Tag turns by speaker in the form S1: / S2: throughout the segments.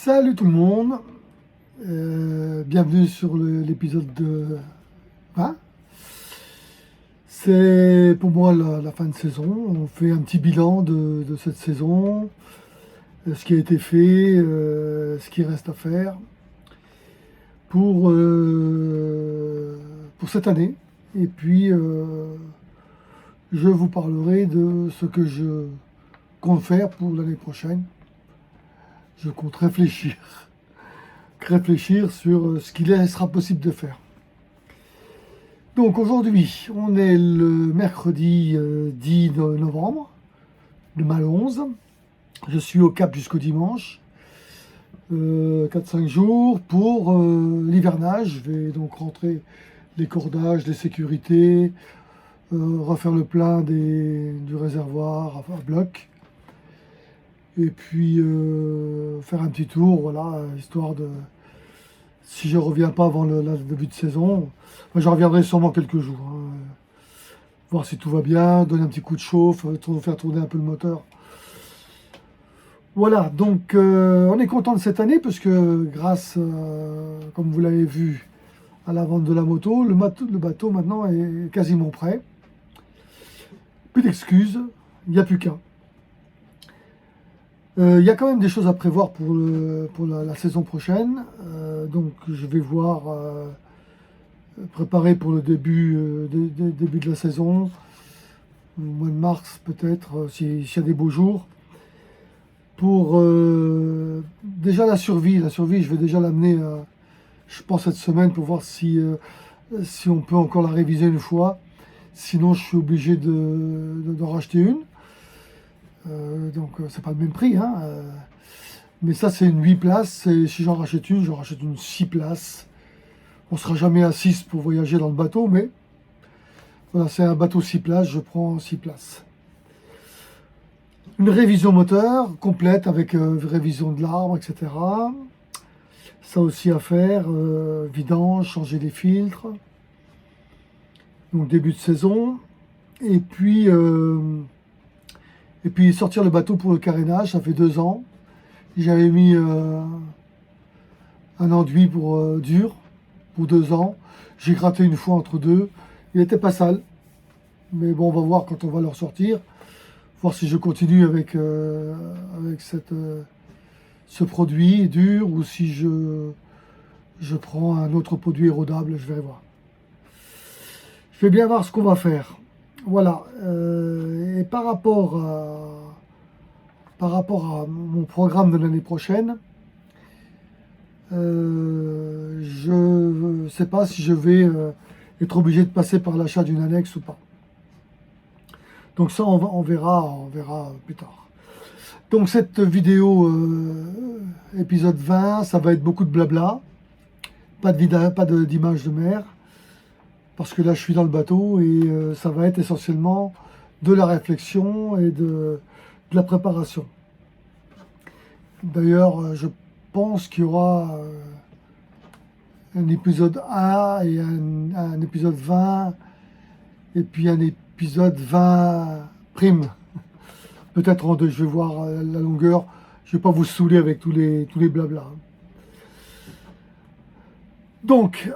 S1: Salut tout le monde, bienvenue sur l'épisode 20. C'est pour moi la fin de saison. On fait un petit bilan de cette saison, ce qui a été fait, ce qui reste à faire pour cette année. Et puis je vous parlerai de ce que je compte faire pour l'année prochaine. Je compte réfléchir sur ce qu'il sera possible de faire. Donc aujourd'hui, on est le mercredi 10 novembre, le mal 11. Je suis au Cap jusqu'au dimanche, 4-5 jours pour l'hivernage. Je vais donc rentrer les cordages, les sécurités, refaire le plein du réservoir à bloc. Et puis faire un petit tour, voilà, histoire de... Si je reviens pas avant le début de saison, je reviendrai sûrement quelques jours. Voir si tout va bien, donner un petit coup de chauffe, faire tourner un peu le moteur. Voilà, donc on est content de cette année parce que grâce, comme vous l'avez vu, à la vente de la moto, le bateau maintenant est quasiment prêt. Plus d'excuses, il n'y a plus qu'un. Il y a quand même des choses à prévoir pour la saison prochaine, donc je vais voir, préparer pour le début de la saison, au mois de mars peut-être, s'il y a des beaux jours. Pour déjà la survie, je vais déjà l'amener, je pense cette semaine pour voir si on peut encore la réviser une fois, sinon je suis obligé d'en racheter une. Donc c'est pas le même prix, hein, mais ça c'est une 8 places, et si j'en rachète une 6 places. On sera jamais à 6 pour voyager dans le bateau, mais voilà, c'est un bateau 6 places, je prends 6 places. Une révision moteur complète avec révision de l'arbre, etc. Ça aussi à faire, vidange, changer les filtres. Donc début de saison. Et puis sortir le bateau pour le carénage, ça fait 2 ans. J'avais mis un enduit dur pour 2 ans. J'ai gratté une fois entre deux. Il n'était pas sale. Mais bon, on va voir quand on va le ressortir. Voir si je continue avec ce produit dur ou si je prends un autre produit érodable. Je vais voir. Je vais bien voir ce qu'on va faire. Voilà. Et par rapport à mon programme de l'année prochaine, je ne sais pas si je vais être obligé de passer par l'achat d'une annexe ou pas. Donc ça, on verra plus tard. Donc cette vidéo, épisode 20, ça va être beaucoup de blabla, pas d'image de mer, parce que là je suis dans le bateau et ça va être essentiellement de la réflexion et de la préparation. D'ailleurs, je pense qu'il y aura un épisode 1 et un épisode 20 et puis un épisode 20 prime. Peut-être en deux, je vais voir la longueur. Je ne vais pas vous saouler avec tous les blabla. Donc,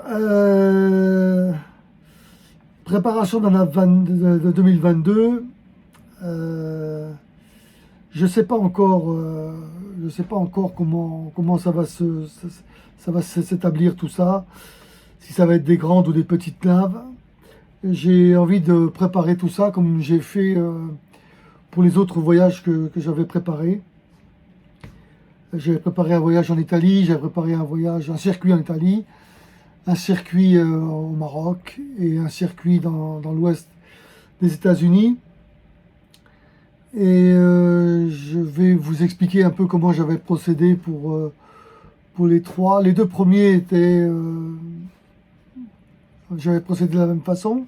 S1: préparation de 2022. Je ne sais pas encore comment ça va s'établir tout ça, si ça va être des grandes ou des petites naves. J'ai envie de préparer tout ça comme j'ai fait pour les autres voyages que j'avais préparés. J'avais préparé un voyage en Italie, j'avais préparé un circuit en Italie, un circuit au Maroc et un circuit dans l'ouest des États-Unis. Et je vais vous expliquer un peu comment j'avais procédé pour les trois. Les 2 premiers étaient... j'avais procédé de la même façon.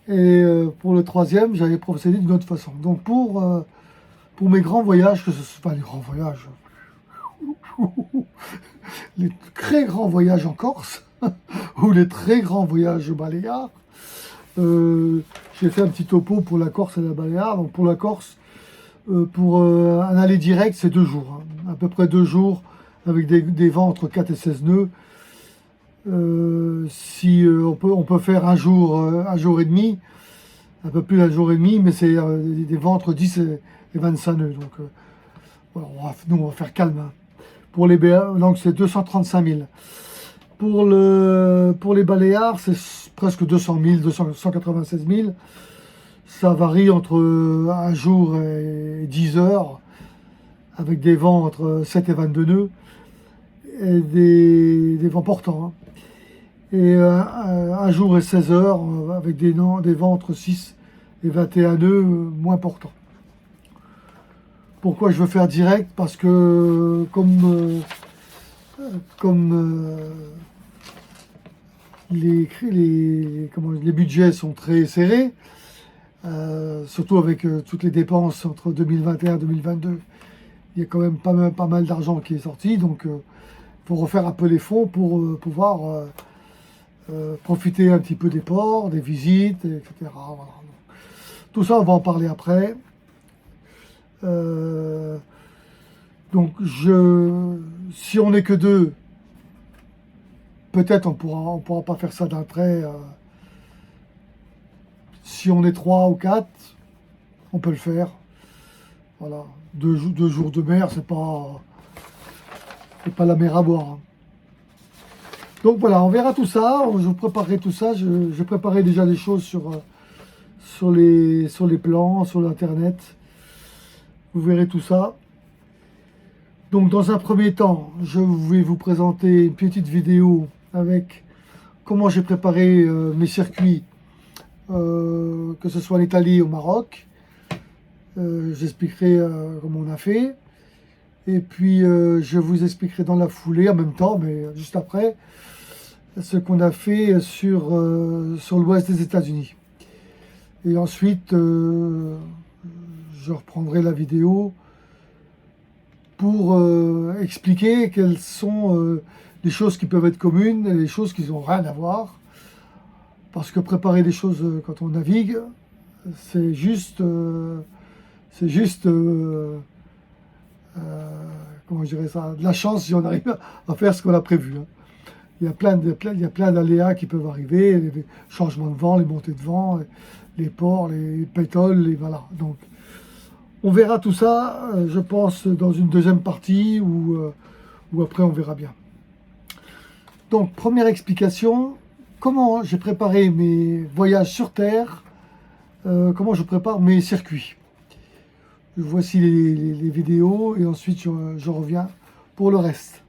S1: Et pour le 3e, j'avais procédé d'une autre façon. Donc pour mes grands voyages, les grands voyages, les très grands voyages en Corse, ou les très grands voyages au Baléares, j'ai fait un petit topo pour la Corse et la Baléares. Donc pour la Corse, Pour un aller direct, c'est 2 jours, hein. À peu près 2 jours, avec des vents entre 4 et 16 nœuds. Si on peut faire un jour et demi, un peu plus d'un jour et demi, mais c'est des vents entre 10 et 25 nœuds. Donc voilà, nous on va faire calme, hein. Pour les BA, donc c'est 235 000. Pour les Baléares, c'est presque 200 000, 196 000. Ça varie entre un jour et 10 heures, avec des vents entre 7 et 22 nœuds, et des vents portants, hein. Et un jour et 16 heures, avec des vents entre 6 et 21 nœuds, moins portants. Pourquoi je veux faire direct? Parce que comme les budgets sont très serrés, surtout avec toutes les dépenses entre 2021 et 2022, il y a quand même pas mal d'argent qui est sorti, donc il faut refaire un peu les fonds pour pouvoir profiter un petit peu des ports, des visites, etc. Voilà. Tout ça, on va en parler après. Donc, si on n'est que 2, peut-être on pourra pas faire ça d'un trait. Si on est 3 ou 4, on peut le faire. Voilà, 2 jours de mer, c'est pas la mer à boire, hein. Donc voilà, on verra tout ça. Je vous préparerai tout ça. Je préparais déjà des choses sur les plans, sur l'internet. Vous verrez tout ça. Donc dans un premier temps, je vais vous présenter une petite vidéo avec comment j'ai préparé mes circuits, que ce soit en Italie ou au Maroc. J'expliquerai comment on a fait. Et puis je vous expliquerai dans la foulée, en même temps, mais juste après, ce qu'on a fait sur l'ouest des États-Unis. Et ensuite, je reprendrai la vidéo pour expliquer quelles sont les choses qui peuvent être communes et les choses qui n'ont rien à voir. Parce que préparer des choses quand on navigue, c'est juste comment je dirais ça, de la chance si on arrive à faire ce qu'on a prévu, hein. Il y a plein d'aléas qui peuvent arriver, les changements de vent, les montées de vent, les ports, les pétoles, et voilà. Donc, on verra tout ça, je pense, dans une deuxième partie ou après on verra bien. Donc, première explication, comment j'ai préparé mes voyages sur Terre, comment je prépare mes circuits. Voici les vidéos et ensuite je reviens pour le reste.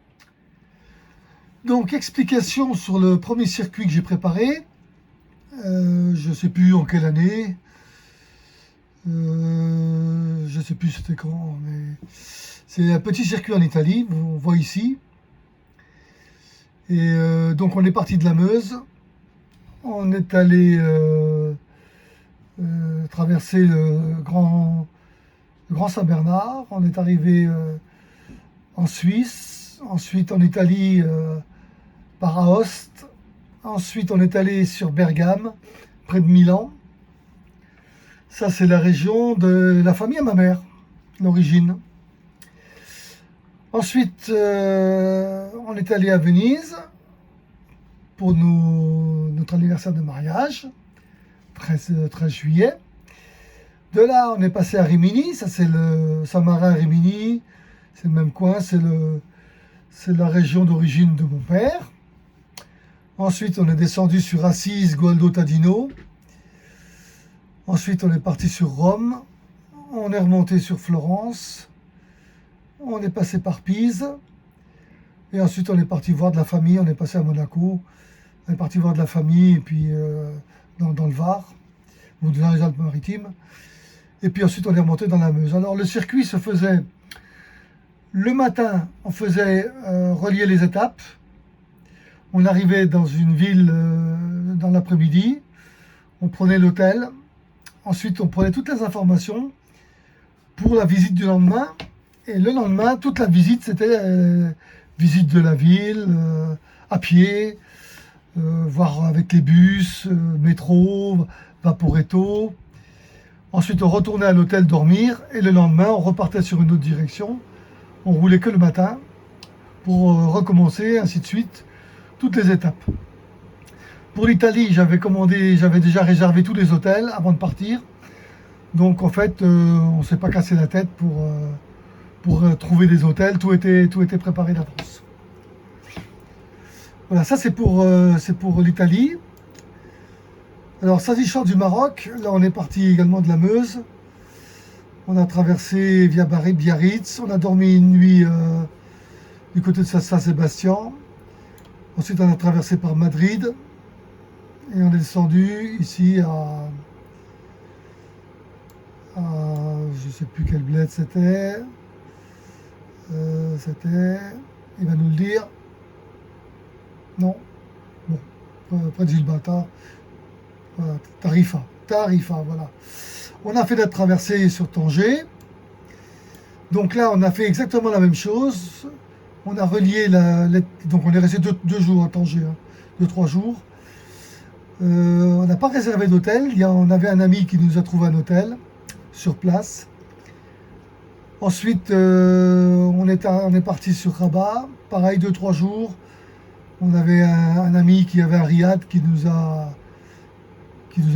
S1: Donc, explication sur le premier circuit que j'ai préparé. Je ne sais plus en quelle année. Je ne sais plus c'était quand, mais c'est un petit circuit en Italie, on voit ici. Et donc, on est parti de la Meuse. On est allé traverser le Grand Saint-Bernard. On est arrivé en Suisse. Ensuite, en Italie, par Aoste. Ensuite, on est allé sur Bergame, près de Milan. Ça, c'est la région de la famille à ma mère, l'origine. Ensuite, on est allé à Venise pour notre anniversaire de mariage, 13 juillet. De là, on est passé à Rimini. Ça, c'est le Saint-Marin-Rimini. C'est le même coin, c'est la région d'origine de mon père. Ensuite, on est descendu sur Assise, Gualdo, Tadino. Ensuite, on est parti sur Rome. On est remonté sur Florence. On est passé par Pise. Et ensuite, on est parti voir de la famille. On est passé à Monaco. On est parti voir de la famille, et puis dans le Var, ou dans les Alpes-Maritimes. Et puis ensuite, on est remonté dans la Meuse. Alors, le circuit se faisait... Le matin, on faisait relier les étapes. On arrivait dans une ville dans l'après-midi, on prenait l'hôtel, ensuite on prenait toutes les informations pour la visite du lendemain. Et le lendemain, toute la visite, c'était visite de la ville, à pied, voir avec les bus, métro, Vaporetto. Ensuite, on retournait à l'hôtel dormir et le lendemain, on repartait sur une autre direction. On roulait que le matin pour recommencer, ainsi de suite, toutes les étapes. Pour l'Italie, j'avais déjà réservé tous les hôtels avant de partir. Donc en fait, on ne s'est pas cassé la tête pour trouver des hôtels. Tout était préparé d'avance. Voilà, ça c'est pour l'Italie. Alors, s'agissant du Maroc, là on est parti également de la Meuse. On a traversé via Biarritz. On a dormi une nuit du côté de Saint-Sébastien. Ensuite, on a traversé par Madrid. Et on est descendu ici je ne sais plus quel bled c'était. Il va nous le dire. Non. Bon, près de Gibraltar. Voilà, Tarifa, voilà. On a fait notre traversée sur Tanger. Donc là, on a fait exactement la même chose. On a relié donc on est resté deux jours à Tanger, hein, 2-3 jours. On n'a pas réservé d'hôtel. On avait un ami qui nous a trouvé un hôtel sur place. Ensuite, on est parti sur Rabat. Pareil, 2-3 jours. On avait un ami qui avait un riad qui nous a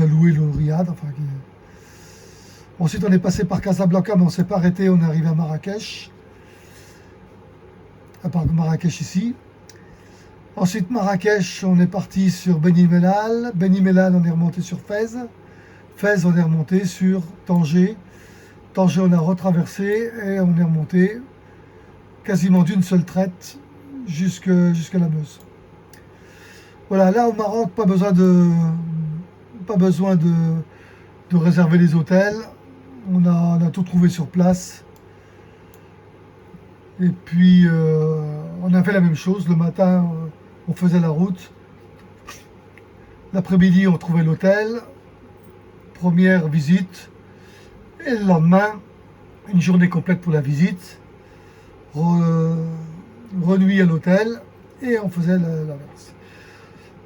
S1: loué le riad. Ensuite, on est passé par Casablanca, mais on ne s'est pas arrêté. On est arrivé à Marrakech. À part Marrakech ici. Ensuite, Marrakech, on est parti sur Beni Mellal. Beni Mellal, on est remonté sur Fès. Fès, on est remonté sur Tanger. Tanger, on a retraversé et on est remonté quasiment d'une seule traite jusqu'à la Meuse. Voilà, là au Maroc, pas besoin de réserver les hôtels. On a tout trouvé sur place. Et puis, on a fait la même chose. Le matin, on faisait la route. L'après-midi, on trouvait l'hôtel. Première visite. Et le lendemain, une journée complète pour la visite. Renuit à l'hôtel. Et on faisait l'inverse.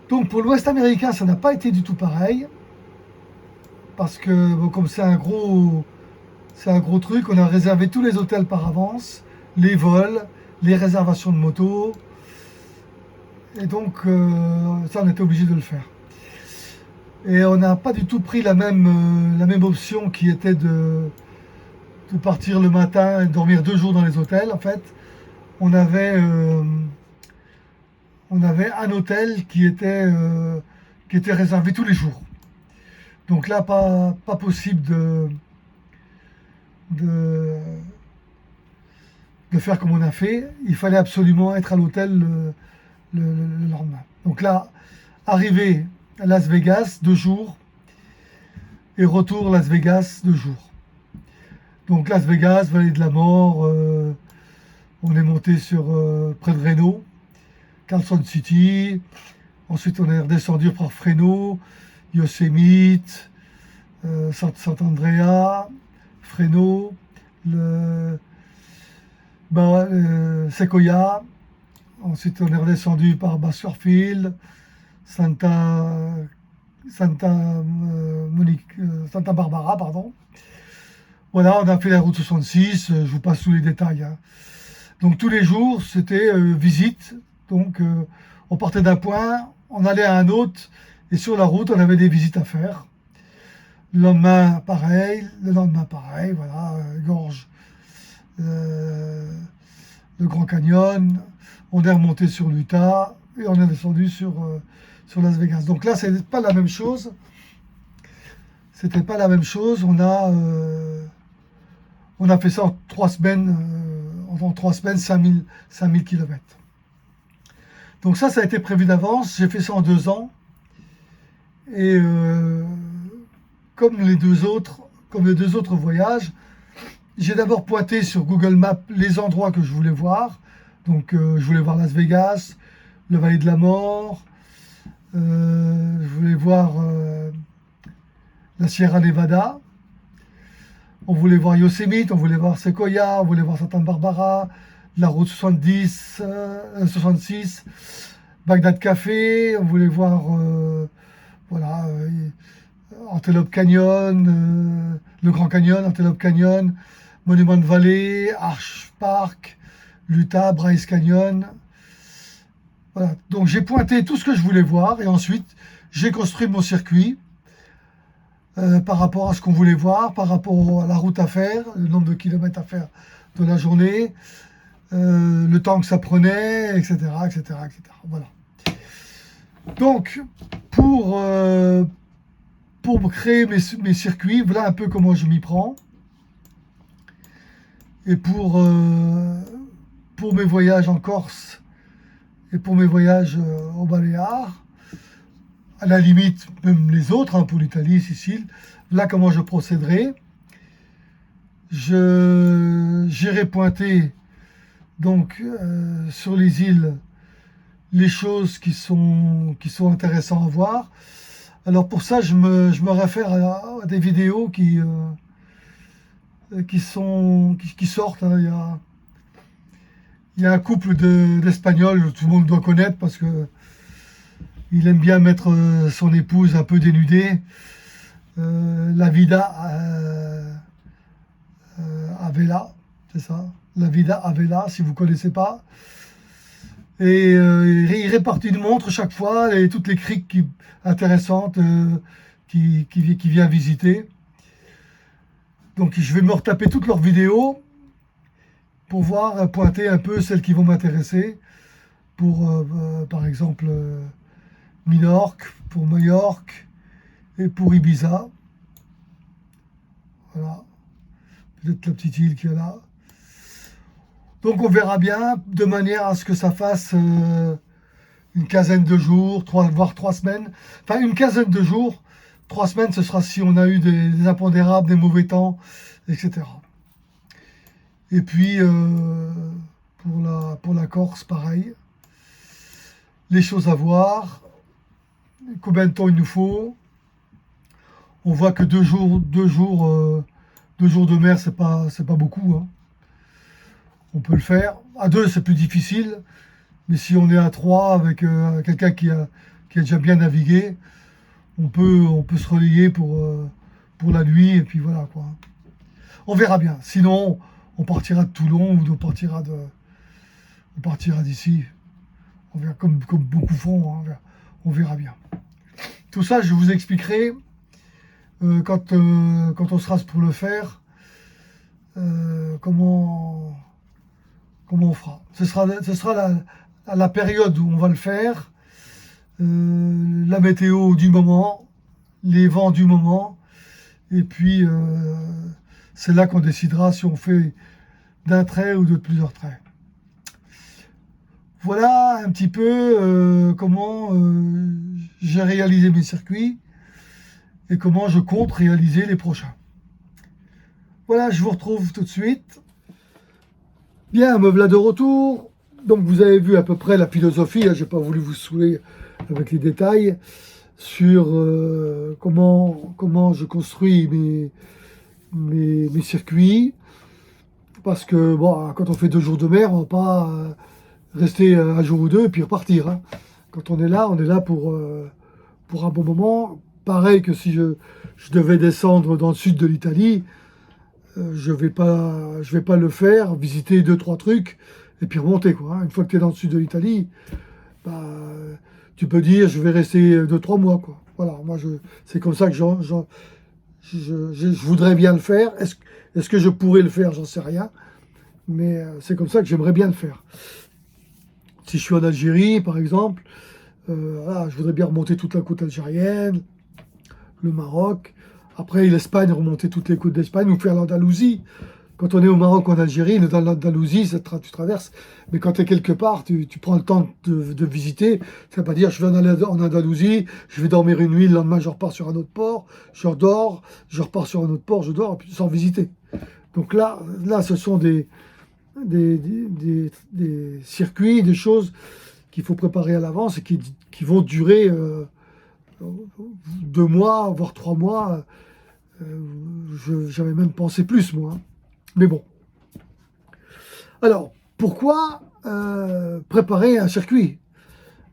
S1: Donc, pour l'Ouest américain, ça n'a pas été du tout pareil. Parce que, bon, comme c'est un gros truc, on a réservé tous les hôtels par avance. Les vols, les réservations de moto. Et donc, ça, on était obligé de le faire. Et on n'a pas du tout pris la même option qui était de partir le matin et dormir 2 jours dans les hôtels. En fait, on avait un hôtel qui était réservé tous les jours. Donc là, pas possible de faire comme on a fait. Il fallait absolument être à l'hôtel le lendemain. Donc là, arrivé à Las Vegas, 2 jours, et retour Las Vegas, 2 jours. Donc Las Vegas, Vallée de la Mort, on est monté sur près de Reno, Carlson City. Ensuite, on est redescendu par Fresno, Yosemite, Sant'Andrea, Fresno, Sequoia. Ensuite, on est redescendu par Bakersfield, Santa Barbara, pardon. Voilà, on a fait la route 66, je vous passe tous les détails. Hein. Donc tous les jours, c'était visite. Donc on partait d'un point, on allait à un autre, et sur la route, on avait des visites à faire. Le lendemain, pareil, voilà, Gorge, le Grand Canyon. On est remonté sur l'Utah et on est descendu sur Las Vegas. Donc là, c'est pas la même chose. C'était pas la même chose. On a fait ça en 3 semaines, 5000 km. Donc ça a été prévu d'avance. J'ai fait ça en 2 ans. Et comme les deux autres voyages, j'ai d'abord pointé sur Google Maps les endroits que je voulais voir. Donc je voulais voir Las Vegas, le Vallée de la Mort, je voulais voir la Sierra Nevada, on voulait voir Yosemite, on voulait voir Sequoia, on voulait voir Santa Barbara, la route 66, Bagdad Café, on voulait voir Antelope Canyon, le Grand Canyon, Antelope Canyon, Monument Valley, Arch Park, l'Utah, Bryce Canyon. Voilà. Donc j'ai pointé tout ce que je voulais voir et ensuite j'ai construit mon circuit par rapport à ce qu'on voulait voir, par rapport à la route à faire, le nombre de kilomètres à faire de la journée, le temps que ça prenait, etc., etc., etc. Voilà. Donc pour créer mes circuits, voilà un peu comment je m'y prends. Et pour mes voyages en Corse et pour mes voyages aux Baléares, à la limite, même les autres, hein, pour l'Italie, Sicile, là comment je procéderai. J'irai pointer donc sur les îles les choses qui sont intéressantes à voir. Alors pour ça, je me réfère à des vidéos qui sortent. Hein. Il y a un couple d'Espagnols, tout le monde doit connaître parce que il aime bien mettre son épouse un peu dénudée. La Vida Avela, c'est ça. La Vida Avela, si vous ne connaissez pas. Et il répartit une montre chaque fois et toutes les criques intéressantes qu'il vient visiter. Donc je vais me retaper toutes leurs vidéos pour voir, pointer un peu celles qui vont m'intéresser. Pour, par exemple, Minorque, pour Majorque et pour Ibiza. Voilà. Peut-être la petite île qui est là. Donc on verra bien, de manière à ce que ça fasse une quinzaine de jours, voire 3 semaines. Enfin, une quinzaine de jours. 3 semaines, ce sera si on a eu des impondérables, des mauvais temps, etc. Et puis, pour la Corse, pareil. Les choses à voir. Combien de temps il nous faut. On voit que 2 jours de mer, c'est pas beaucoup. Hein. On peut le faire. À 2, c'est plus difficile. Mais si on est à 3 avec quelqu'un qui a déjà bien navigué, on peut se relayer pour la nuit. Et puis voilà quoi. On verra bien. Sinon, on partira de Toulon ou on partira d'ici. On verra comme beaucoup font. Hein. On verra bien. Tout ça, je vous expliquerai quand on sera pour le faire. Comment on fera. Ce sera la période où on va le faire, la météo du moment, les vents du moment, et puis c'est là qu'on décidera si on fait d'un trait ou de plusieurs traits. Voilà un petit peu comment j'ai réalisé mes circuits et comment je compte réaliser les prochains. Voilà, je vous retrouve tout de suite. Bien, me voilà de retour. Donc vous avez vu à peu près la philosophie, hein, je n'ai pas voulu vous saouler avec les détails, sur comment je construis mes circuits. Parce que bon, quand on fait 2 jours de mer, on ne va pas rester un jour ou 2 et puis repartir. Hein. Quand on est là pour un bon moment. Pareil que si je devais descendre dans le sud de l'Italie, je vais pas le faire, visiter 2-3 trucs et puis remonter quoi. Hein. Une fois que tu es dans le sud de l'Italie, bah, tu peux dire je vais rester 2-3 mois quoi. Voilà, moi c'est comme ça que je voudrais bien le faire. Est-ce que je pourrais le faire? J'en sais rien, mais c'est comme ça que j'aimerais bien le faire. Si je suis en Algérie par exemple, voilà, je voudrais bien remonter toute la côte algérienne, le Maroc. Après, l'Espagne, remonter toutes les côtes d'Espagne ou faire l'Andalousie. Quand on est au Maroc ou en Algérie, dans l'Andalousie, tu traverses. Mais quand tu es quelque part, tu prends le temps de visiter. Ça ne veut pas dire je vais en Andalousie, je vais dormir une nuit, le lendemain je repars sur un autre port, je redors, je repars sur un autre port, je dors, sans visiter. Donc là ce sont des circuits, des choses qu'il faut préparer à l'avance et qui vont durer 2 mois, voire 3 mois. J'avais même pensé plus, moi. Mais bon. Alors, pourquoi préparer un circuit?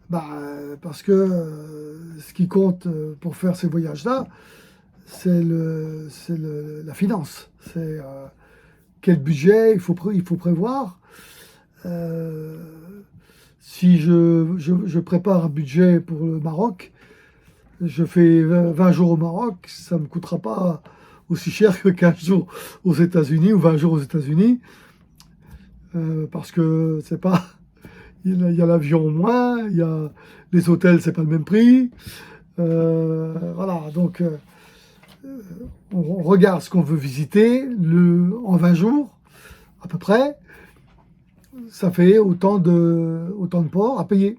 S1: Parce que ce qui compte pour faire ces voyages-là, la finance. C'est quel budget il faut prévoir. Si je prépare un budget pour le Maroc, je fais 20 jours au Maroc, ça ne me coûtera pas aussi cher que 15 jours aux États-Unis ou 20 jours aux États-Unis, parce que c'est pas, il y a l'avion en moins, il y a les hôtels, c'est pas le même prix, voilà, donc on regarde ce qu'on veut visiter en 20 jours à peu près, ça fait autant de ports à payer.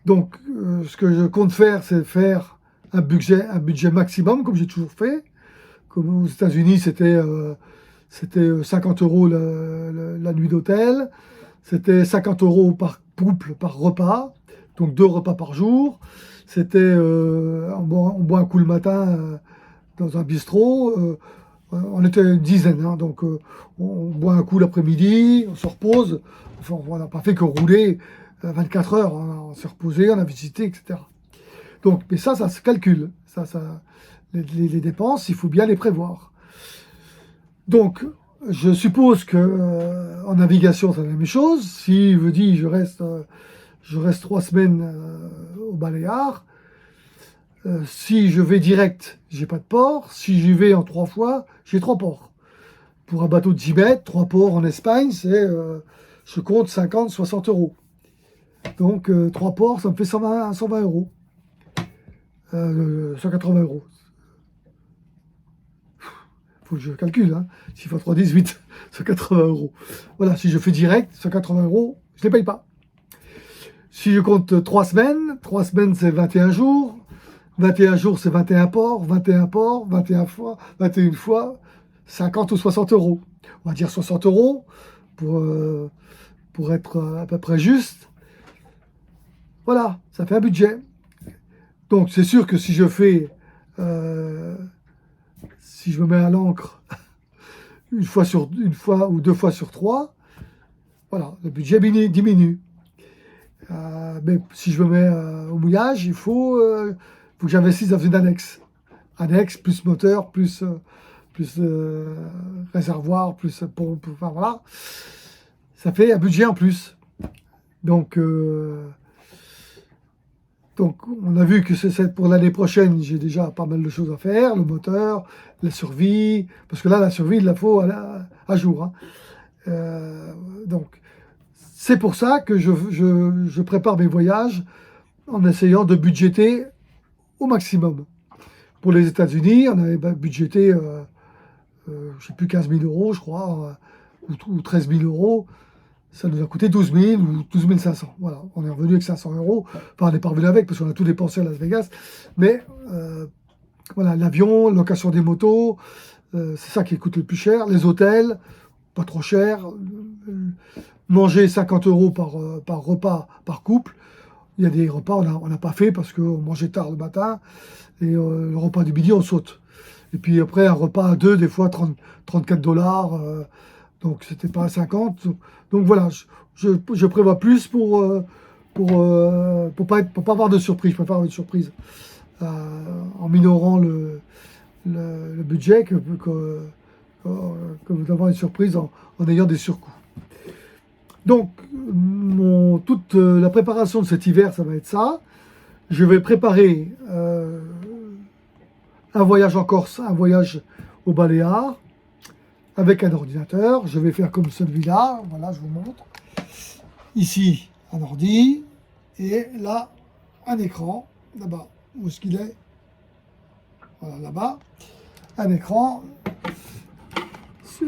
S1: Donc, ce que je compte faire, c'est faire un budget maximum, comme j'ai toujours fait. Comme aux États-Unis, c'était 50 € la nuit d'hôtel. C'était 50 € par couple, par repas. Donc 2 repas par jour. C'était, on boit un coup le matin dans un bistrot. On était une dizaine, hein, donc on boit un coup l'après-midi, on se repose. Enfin, on n'a pas fait que rouler 24 heures, on s'est reposé, on a visité, etc. Donc, mais ça se calcule. Les dépenses, il faut bien les prévoir. Donc, je suppose que en navigation, c'est la même chose. Si je dis je reste 3 semaines aux Baléares, si je vais direct, j'ai pas de port. Si j'y vais en 3 fois, j'ai 3 ports. Pour un bateau de 10 mètres, 3 ports en Espagne, je compte 50-60 €. Donc 3 ports, ça me fait 120 €. 180 €. Faut que je calcule, hein. 6 fois 3, 18, 180 €. Voilà, si je fais direct, 180 €, je ne les paye pas. Si je compte 3 semaines, c'est 21 jours. 21 jours, c'est 21 ports, 21 ports, 21 fois, 50 ou 60 €. On va dire 60 € pour être à peu près juste. Voilà, ça fait un budget. Donc c'est sûr que si je me mets à l'ancre une fois ou 2 fois sur 3, voilà, le budget diminue. Mais si je me mets au mouillage, il faut que j'investisse dans une annexe. Annexe, plus moteur, plus réservoir, plus pompe, enfin voilà. Ça fait un budget en plus. Donc on a vu que pour l'année prochaine, j'ai déjà pas mal de choses à faire, le moteur, la survie, parce que là, la survie, il la faut à jour. Hein. Donc, c'est pour ça que je prépare mes voyages en essayant de budgéter au maximum. Pour les États-Unis, on avait budgété, je ne sais plus, 15 000 €, je crois, ou 13 000 €. Ça nous a coûté 12 000 ou 12 500. Voilà, on est revenu avec 500 €. Enfin, on n'est pas revenu avec parce qu'on a tout dépensé à Las Vegas. Mais voilà, l'avion, location des motos, c'est ça qui coûte le plus cher. Les hôtels, pas trop cher. Manger 50 € par repas, par couple. Il y a des repas, on n'a pas fait parce qu'on mangeait tard le matin. Et le repas du midi, on saute. Et puis après, un repas à deux, des fois 34 $. Donc c'était pas à 50. Donc voilà, je prévois plus pour pas avoir de surprise. Je préfère avoir une surprise en minorant le budget que d'avoir une surprise en ayant des surcoûts. Donc toute la préparation de cet hiver, ça va être ça. Je vais préparer un voyage en Corse, un voyage aux Baléares, avec un ordinateur. Je vais faire comme celui-là. Voilà, je vous montre. Ici, un ordi. Et là, un écran. Là-bas. Où est-ce qu'il est? Voilà, là-bas. Un écran.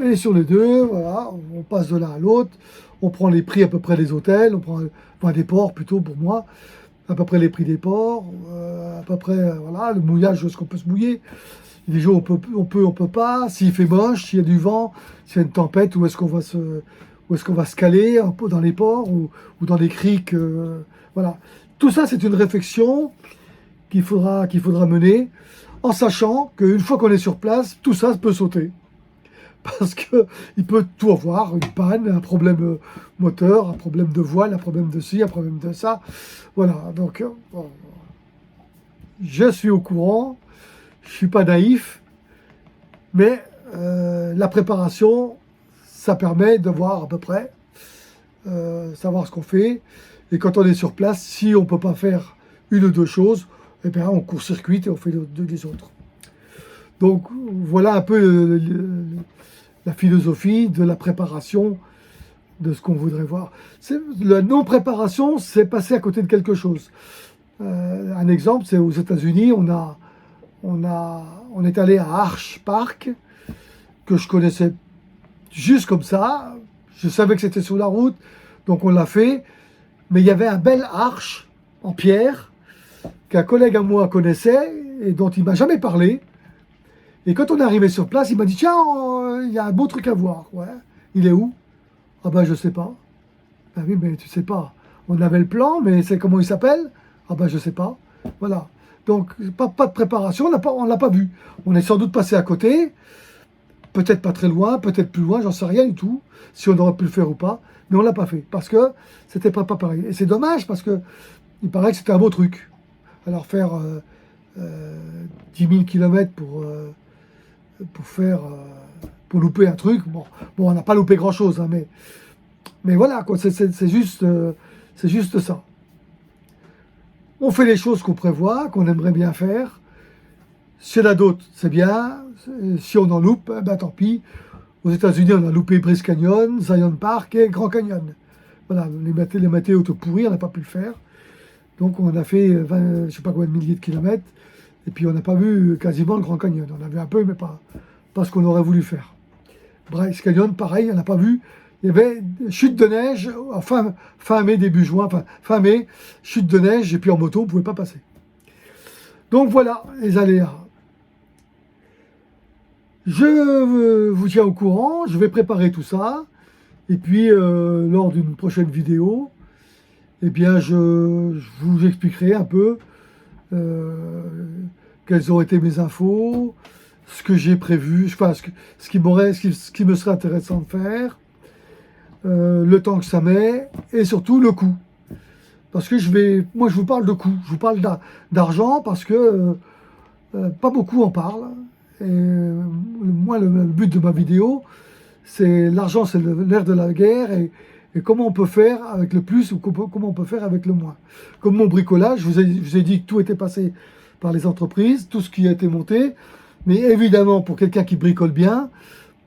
S1: Et sur les deux, voilà. On passe de l'un à l'autre. On prend les prix à peu près des hôtels. On prend des ports plutôt pour moi. À peu près les prix des ports. À peu près, voilà, le mouillage, est-ce qu'on peut se mouiller? Les jours on peut pas, s'il fait moche, s'il y a du vent, s'il y a une tempête, où est-ce qu'on va se caler un peu dans les ports ou dans les criques, voilà. Tout ça, c'est une réflexion qu'il faudra mener, en sachant qu'une fois qu'on est sur place, tout ça peut sauter. Parce qu'il peut tout avoir, une panne, un problème moteur, un problème de voile, un problème de ci, un problème de ça. Voilà, donc je suis au courant. je suis pas naïf, mais la préparation, ça permet de voir à peu près, savoir ce qu'on fait. Et quand on est sur place, si on ne peut pas faire une ou deux choses, eh bien, on court-circuite et on fait les autres. Donc voilà un peu la philosophie de la préparation de ce qu'on voudrait voir. La non-préparation, c'est passer à côté de quelque chose. Un exemple, c'est aux États-Unis, on est allé à Arch Park, que je connaissais juste comme ça. Je savais que c'était sur la route, donc on l'a fait. Mais il y avait un bel arche en pierre qu'un collègue à moi connaissait et dont il m'a jamais parlé. Et quand on est arrivé sur place, il m'a dit, tiens, il y a un beau truc à voir. Ouais. Il est où? Ah ben je sais pas. Ben oui, mais tu sais pas. On avait le plan, mais c'est comment il s'appelle? Ah ben je sais pas. Voilà. Donc pas de préparation, on l'a pas vu. On est sans doute passé à côté, peut-être pas très loin, peut-être plus loin, j'en sais rien du tout, si on aurait pu le faire ou pas, mais on l'a pas fait, parce que c'était pas pareil. Et c'est dommage, parce que il paraît que c'était un beau truc. Alors faire 10 000 km pour louper un truc, bon on n'a pas loupé grand chose, hein, mais voilà, quoi, c'est juste ça. On fait les choses qu'on prévoit, qu'on aimerait bien faire. S'il y en a d'autres, c'est bien. Si on en loupe, ben tant pis. Aux États-Unis, on a loupé Bryce Canyon, Zion Park et Grand Canyon. Voilà, les météos tout pourris, on n'a pas pu le faire. Donc on a fait 20, je sais pas combien de milliers de kilomètres. Et puis on n'a pas vu quasiment le Grand Canyon. On a vu un peu, mais pas ce qu'on aurait voulu faire. Bryce Canyon, pareil, on n'a pas vu. Il y avait chute de neige, fin mai, début juin, enfin fin mai, chute de neige, et puis en moto, on ne pouvait pas passer. Donc voilà, les aléas. Je vous tiens au courant, je vais préparer tout ça, et puis lors d'une prochaine vidéo, eh bien je vous expliquerai un peu quelles ont été mes infos, ce que j'ai prévu, enfin ce qui me serait intéressant de faire, le temps que ça met, et surtout le coût. Parce que moi je vous parle de coût, je vous parle d'argent parce que pas beaucoup en parlent. Et moi le but de ma vidéo, c'est l'argent, c'est le nerf de la guerre, et comment on peut faire avec le plus ou comment on peut faire avec le moins. Comme mon bricolage, je vous ai dit que tout était passé par les entreprises, tout ce qui a été monté, mais évidemment pour quelqu'un qui bricole bien,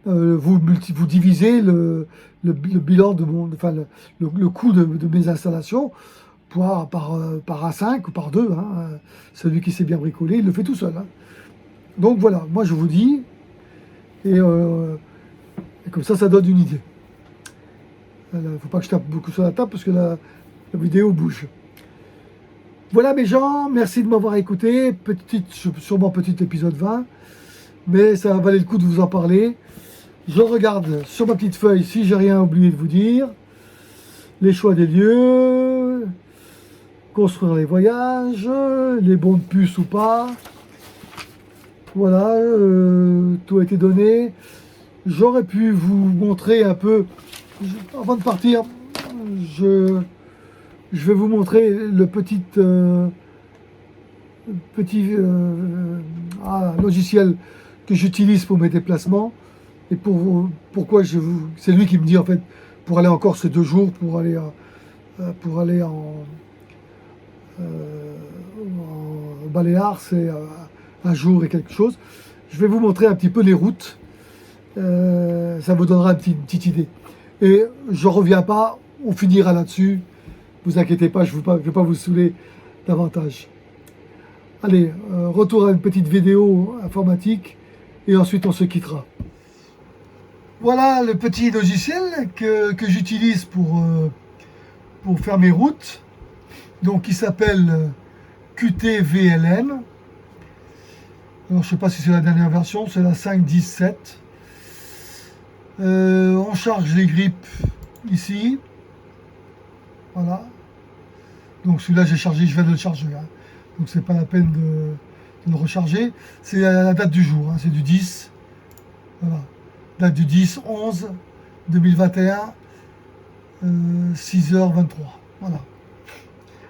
S1: vous divisez le bilan de le coût de mes installations par A5 ou par 2. Hein. Celui qui sait bien bricoler, il le fait tout seul. Hein. Donc voilà, moi je vous dis, et comme ça donne une idée. Il ne faut pas que je tape beaucoup sur la table parce que la vidéo bouge. Voilà mes gens, merci de m'avoir écouté, sûrement petit épisode 20, mais ça valait le coup de vous en parler. Je regarde sur ma petite feuille si j'ai rien oublié de vous dire. Les choix des lieux, construire les voyages, les bons de puce ou pas. Voilà, tout a été donné. J'aurais pu vous montrer un peu, avant de partir, je vais vous montrer le petit logiciel que j'utilise pour mes déplacements. Et pourquoi c'est lui qui me dit en fait pour aller en Corse 2 jours, pour aller en Baléares, c'est un jour et quelque chose. Je vais vous montrer un petit peu les routes. Ça vous donnera une petite idée. Et je reviens pas, on finira là-dessus. Vous inquiétez pas, je ne vais pas vous saouler davantage. Allez, retour à une petite vidéo informatique et ensuite on se quittera. Voilà le petit logiciel que j'utilise pour faire mes routes. Donc il s'appelle QTVLM. Alors, je ne sais pas si c'est la dernière version, c'est la 5.10.7. On charge les grippes ici. Voilà. Donc celui-là j'ai chargé, je viens de le charger. Hein. Donc c'est pas la peine de le recharger. C'est la date du jour, hein, c'est du 10. Voilà. Date du 10-11-2021, 6h23. Voilà.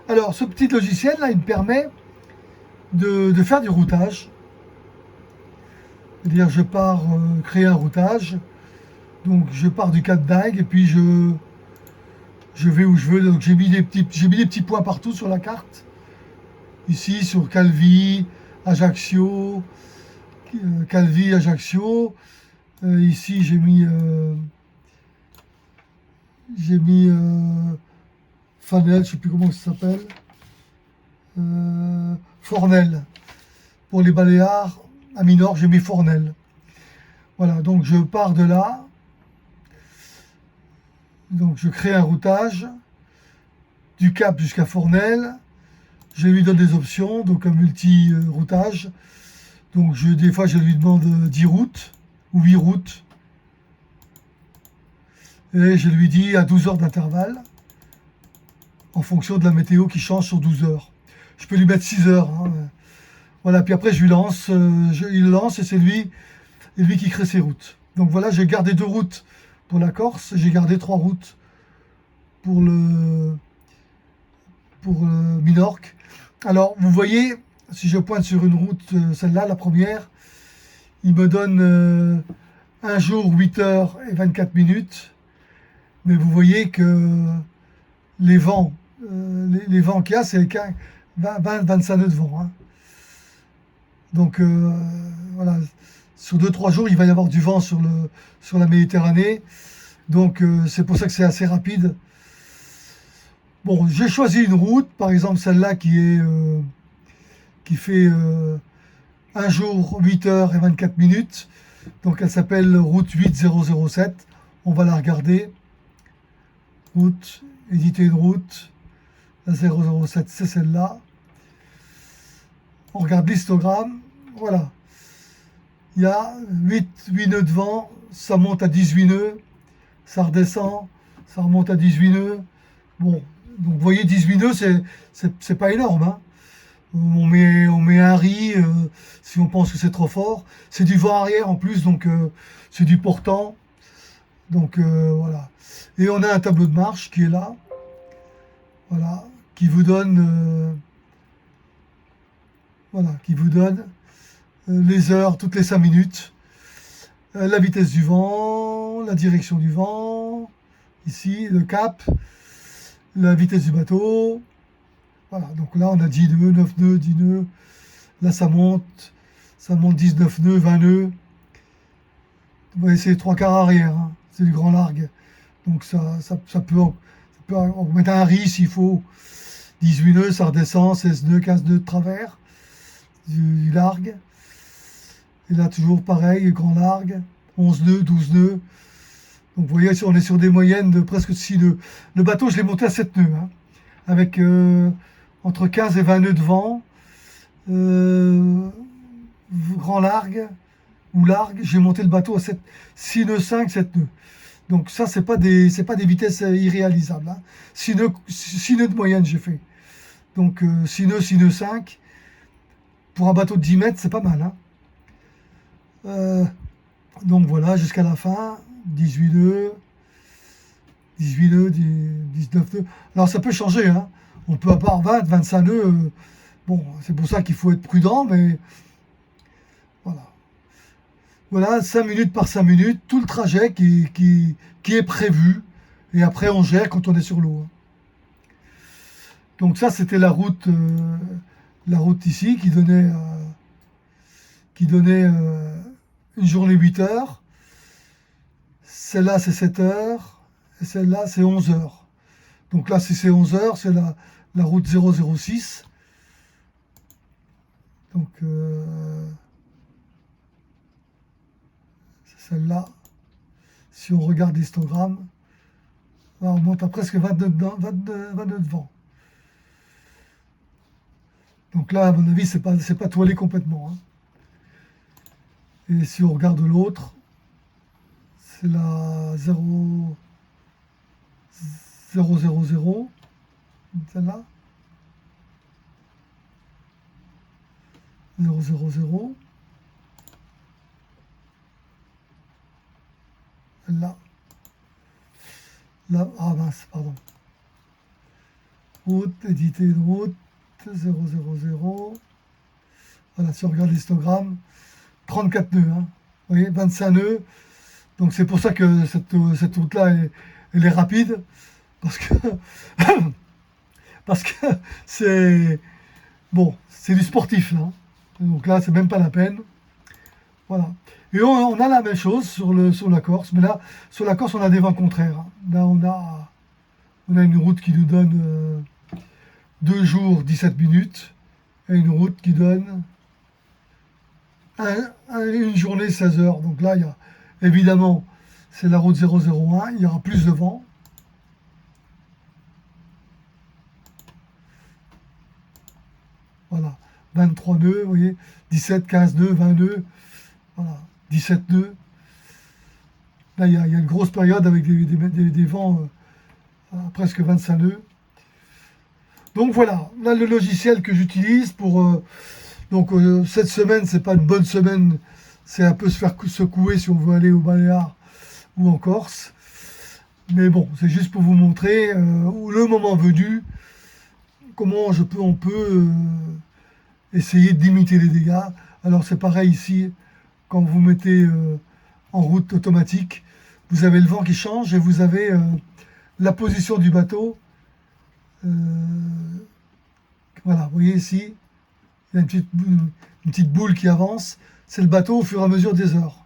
S1: Alors ce petit logiciel là, il me permet de faire du routage. C'est-à-dire, je pars créer un routage. Donc, je pars du Cap d'Agde et puis je vais où je veux. Donc, j'ai mis des petits points partout sur la carte. Ici, sur Calvi, Ajaccio, Calvi, Ajaccio. Ici, j'ai mis Fanel, je sais plus comment ça s'appelle. Fornel. Pour les Baléares, à Minorque, j'ai mis Fornel. Voilà, donc je pars de là. Donc je crée un routage du Cap jusqu'à Fornel. Je lui donne des options, donc un multi-routage. Donc des fois, je lui demande 10 routes ou 8 routes. Et je lui dis à 12 heures d'intervalle, en fonction de la météo qui change sur 12 heures. Je peux lui mettre 6 heures. Hein. Voilà, puis après, je lui lance, il lance et c'est lui qui crée ses routes. Donc voilà, j'ai gardé 2 routes pour la Corse, j'ai gardé 3 routes pour le Minorque. Alors, vous voyez, si je pointe sur une route, celle-là, la première, il me donne 1 jour, 8 heures et 24 minutes. Mais vous voyez que les vents, les vents qu'il y a, c'est 25 nœuds de vent. Hein. Donc, voilà, sur 2-3 jours, il va y avoir du vent sur la Méditerranée. Donc, c'est pour ça que c'est assez rapide. Bon, j'ai choisi une route, par exemple celle-là qui fait 1 jour, 8 heures et 24 minutes. Donc elle s'appelle route 8007. On va la regarder. Route, éditer une route. La 007, c'est celle-là. On regarde l'histogramme. Voilà. Il y a 8 nœuds de vent. Ça monte à 18 nœuds. Ça redescend. Ça remonte à 18 nœuds. Bon, donc vous voyez, 18 nœuds, c'est pas énorme. Hein. On met un riz si on pense que c'est trop fort. C'est du vent arrière en plus, donc c'est du portant. Donc voilà. Et on a un tableau de marche qui est là. Voilà. Qui vous donne, les heures toutes les 5 minutes. La vitesse du vent, la direction du vent. Ici, le cap. La vitesse du bateau. Voilà, donc là on a 10 nœuds, 9 nœuds, 10 nœuds. Là ça monte 19 nœuds, 20 nœuds. Vous voyez, c'est 3 quarts arrière, hein. C'est du grand largue. Donc ça peut on mettre un riz s'il faut. 18 nœuds, ça redescend, 16 nœuds, 15 nœuds de travers, du largue. Et là toujours pareil, grand largue, 11 nœuds, 12 nœuds. Donc vous voyez, on est sur des moyennes de presque 6 nœuds. Le bateau, je l'ai monté à 7 nœuds, hein, avec entre 15 et 20 nœuds de vent, grand largue ou largue. J'ai monté le bateau à 6 nœuds 5, 7 nœuds. Donc ça, c'est pas des vitesses irréalisables. Hein. 6 nœuds de moyenne, j'ai fait. Donc 6 nœuds 5. Pour un bateau de 10 mètres, c'est pas mal. Hein. Donc voilà, jusqu'à la fin, 18 nœuds, 19 nœuds. Alors ça peut changer, hein. On peut avoir 20, 25 nœuds. Bon, c'est pour ça qu'il faut être prudent, mais voilà. Voilà, 5 minutes par 5 minutes, tout le trajet qui est prévu. Et après, on gère quand on est sur l'eau. Donc ça, c'était la route ici qui donnait une journée 8 heures. Celle-là, c'est 7 heures. Et celle-là, c'est 11 heures. Donc là, si c'est 11 heures, c'est la route 006. Donc, c'est celle-là. Si on regarde l'histogramme, là, on monte à presque 22 de vent. Donc là, à mon avis, c'est pas toilé complètement. Hein. Et si on regarde l'autre, c'est la 000, celle-là. 000. Là. Là, ah mince, pardon. Route, éditer une route, 000. Voilà, si on regarde l'histogramme, 34 nœuds. Hein. Vous voyez, 25 nœuds. Donc c'est pour ça que cette route-là, elle est rapide. Parce que, parce que c'est... Bon, c'est du sportif, là. Donc là, c'est même pas la peine. Voilà. Et on a la même chose sur la Corse. Mais là, sur la Corse, on a des vents contraires. Hein. Là, on a une route qui nous donne 2 jours, 17 minutes. Et une route qui donne une journée, 16 heures. Donc là, il y a, évidemment, c'est la route 001. Il y aura plus de vent. Voilà. 23 nœuds, vous voyez. 17, 15 nœuds, 20 nœuds. Voilà. 17 nœuds. Là, il y a une grosse période avec des vents à presque 25 nœuds. Donc voilà, là le logiciel que j'utilise pour... cette semaine, c'est pas une bonne semaine, c'est un peu se faire secouer si on veut aller au Baléares ou en Corse. Mais bon, c'est juste pour vous montrer, le moment venu, comment on peut essayer de limiter les dégâts. Alors c'est pareil ici, quand vous mettez en route automatique, vous avez le vent qui change et vous avez la position du bateau. Voilà, vous voyez ici, il y a une petite boule qui avance. C'est le bateau au fur et à mesure des heures.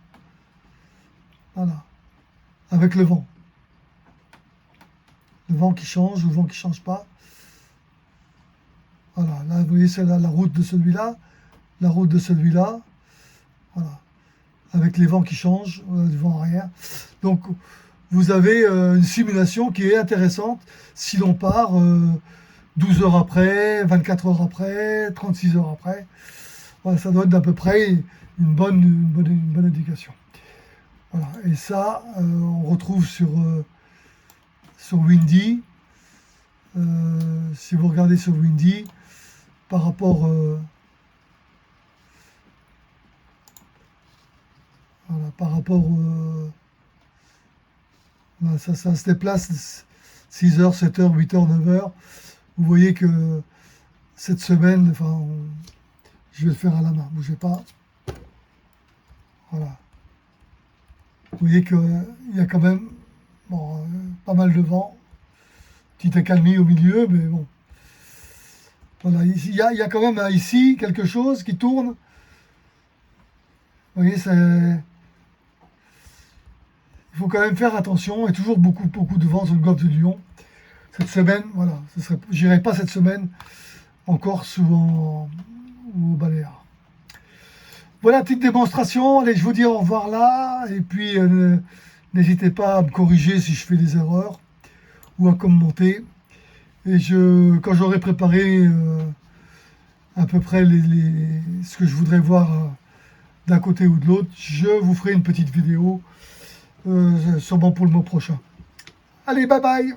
S1: Voilà, avec le vent. Le vent qui change ou le vent qui ne change pas. Voilà, là vous voyez c'est la route de celui-là, la route de celui-là. Voilà, avec les vents qui changent, du vent arrière. Donc vous avez une simulation qui est intéressante si l'on part 12 heures après, 24 heures après, 36 heures après. Voilà, ça donne à peu près une bonne indication. Voilà, et ça, on retrouve sur Windy. Si vous regardez sur Windy, par rapport... voilà, par rapport... voilà, ça se déplace 6 heures, 7 heures, 8 heures, 9 heures. Vous voyez que cette semaine, enfin, je vais le faire à la main, bougez pas. Voilà. Vous voyez qu'il y a quand même pas mal de vent. Petite accalmie au milieu, mais bon. Voilà, il y a quand même ici quelque chose qui tourne. Vous voyez, il faut quand même faire attention. Il y a toujours beaucoup de vent sur le golfe de Lion. Cette semaine, voilà, j'irai pas cette semaine en Corse ou au Baléares. Voilà, petite démonstration. Allez, je vous dis au revoir là. Et puis, n'hésitez pas à me corriger si je fais des erreurs ou à commenter. Et quand j'aurai préparé à peu près ce que je voudrais voir d'un côté ou de l'autre, je vous ferai une petite vidéo, sûrement pour le mois prochain. Allez, bye bye!